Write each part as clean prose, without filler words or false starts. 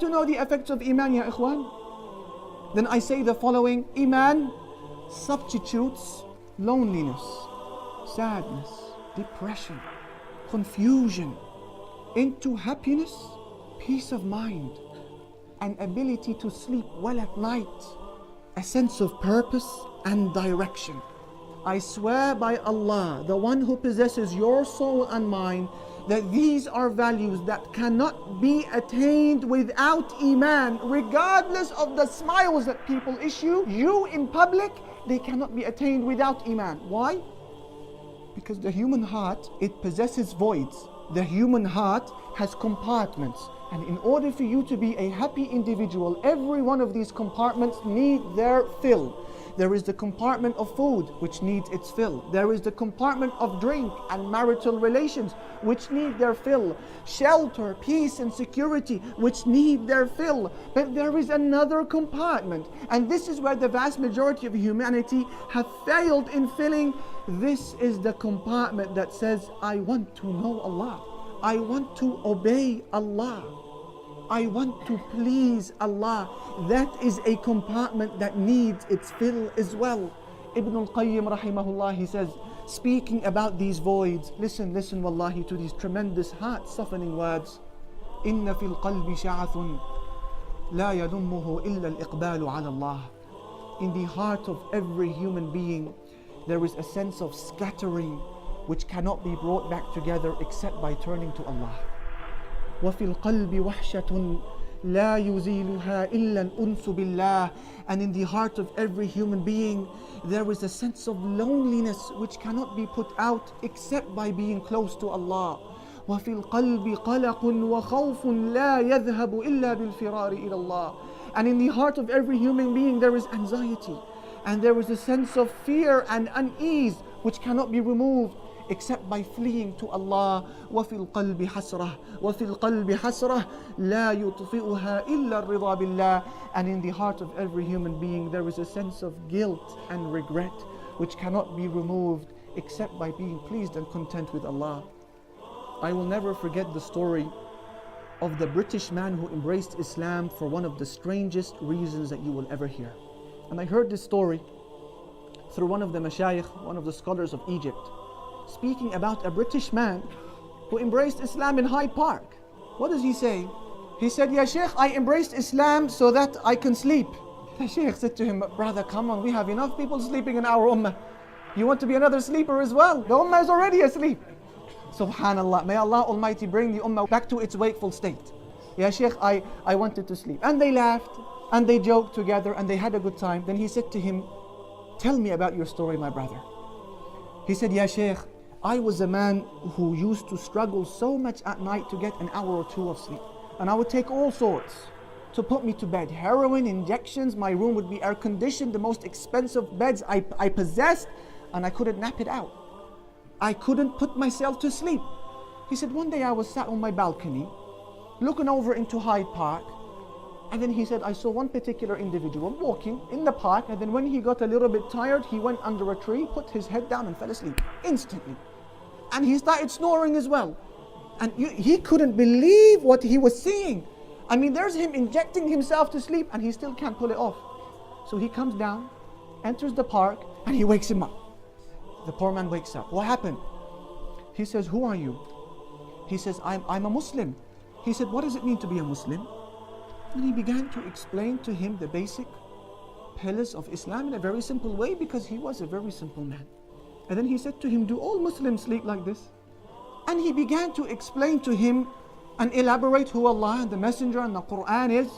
to know the effects of Iman, ya ikhwan? Then I say the following: Iman substitutes loneliness, sadness, depression, confusion into happiness, peace of mind, an ability to sleep well at night, a sense of purpose and direction. I swear by Allah, the one who possesses your soul and mine, that these are values that cannot be attained without Iman. Regardless of the smiles that people issue you in public, they cannot be attained without Iman. Why? Because the human heart, it possesses voids. The human heart has compartments. And in order for you to be a happy individual, every one of these compartments need their fill. There is the compartment of food, which needs its fill. There is the compartment of drink and marital relations, which need their fill. Shelter, peace and security, which need their fill. But there is another compartment, and this is where the vast majority of humanity have failed in filling. This is the compartment that says, I want to know Allah. I want to obey Allah. I want to please Allah. That is a compartment that needs its fill as well. Ibn al-Qayyim rahimahullah, he says, speaking about these voids, listen wallahi to these tremendous heart-softening words. إِنَّ فِي الْقَلْبِ شَعَثٌ لَا يَذُمُّهُ إِلَّا الْإِقْبَالُ عَلَى اللَّهِ. In the heart of every human being, there is a sense of scattering which cannot be brought back together except by turning to Allah. وَفِي الْقَلْبِ وَحْشَةٌ لَا يُزِيلُهَا إِلَّا الْأُنْسُ بِاللَّهِ. And in the heart of every human being, there is a sense of loneliness which cannot be put out except by being close to Allah. وَفِي الْقَلْبِ قَلَقٌ وَخَوْفٌ لَا يَذْهَبُ إِلَّا بِالْفِرَارِ إِلَى اللَّهِ. And in the heart of every human being, there is anxiety. And there is a sense of fear and unease which cannot be removed except by fleeing to Allah. وَفِي الْقَلْبِ حَسْرَةٌ وَفِي الْقَلْبِ حَسْرَةٌ لَا يُطْفِئُهَا إِلَّا الرِّضَى بِاللَّهِ. And in the heart of every human being, there is a sense of guilt and regret which cannot be removed except by being pleased and content with Allah. I will never forget the story of the British man who embraced Islam for one of the strangest reasons that you will ever hear. And I heard this story through one of the mashayikh, one of the scholars of Egypt, speaking about a British man who embraced Islam in Hyde Park. What does he say? He said, Ya Sheikh, I embraced Islam so that I can sleep. The Sheikh said to him, brother, come on, we have enough people sleeping in our ummah. You want to be another sleeper as well? The ummah is already asleep. Subhanallah, may Allah Almighty bring the ummah back to its wakeful state. Ya Sheikh, I wanted to sleep. And they laughed and they joked together and they had a good time. Then he said to him, tell me about your story, my brother. He said, Ya Sheikh, I was a man who used to struggle so much at night to get an hour or two of sleep. And I would take all sorts to put me to bed. Heroin, injections, my room would be air conditioned, the most expensive beds I possessed, and I couldn't nap it out. I couldn't put myself to sleep. He said, one day I was sat on my balcony, looking over into Hyde Park, and then he said, I saw one particular individual walking in the park, and then when he got a little bit tired, he went under a tree, put his head down and fell asleep instantly. And he started snoring as well. And he couldn't believe what he was seeing. I mean, there's him injecting himself to sleep and he still can't pull it off. So he comes down, enters the park, and he wakes him up. The poor man wakes up. What happened? He says, who are you? He says, I'm a Muslim. He said, what does it mean to be a Muslim? And he began to explain to him the basic pillars of Islam in a very simple way, because he was a very simple man. And then he said to him, do all Muslims sleep like this? And he began to explain to him and elaborate who Allah and the Messenger and the Quran is.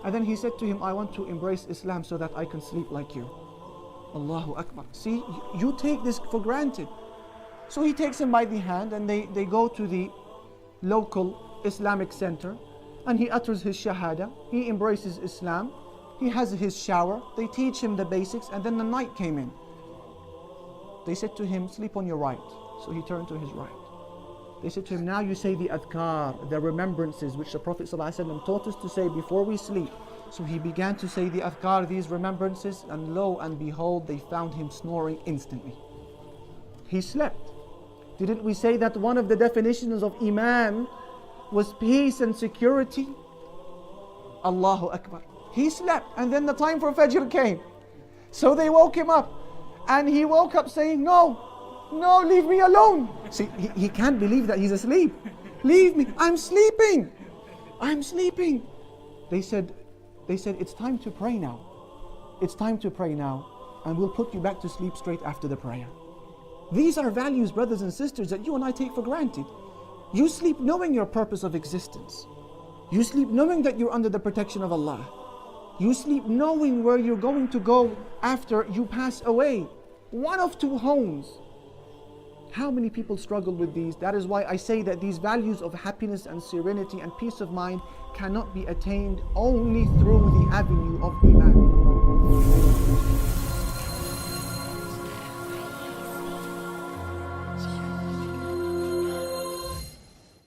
And then he said to him, I want to embrace Islam so that I can sleep like you. Allahu Akbar. See, you take this for granted. So he takes him by the hand and they go to the local Islamic center, and he utters his shahada. He embraces Islam. He has his shower. They teach him the basics, and then the night came in. They said to him, sleep on your right. So he turned to his right. They said to him, now you say the adhkar, the remembrances which the Prophet ﷺ taught us to say before we sleep. So he began to say the adhkar, these remembrances, and lo and behold, they found him snoring instantly. He slept. Didn't we say that one of the definitions of Iman was peace and security? Allahu Akbar. He slept, and then the time for Fajr came. So they woke him up, and he woke up saying, no, leave me alone. See, he can't believe that he's asleep. Leave me, I'm sleeping. They said, it's time to pray now. It's time to pray now, and we'll put you back to sleep straight after the prayer. These are values, brothers and sisters, that you and I take for granted. You sleep knowing your purpose of existence. You sleep knowing that you're under the protection of Allah. You sleep knowing where you're going to go after you pass away. One of two homes. How many people struggle with these? That is why I say that these values of happiness and serenity and peace of mind cannot be attained only through the avenue of Iman.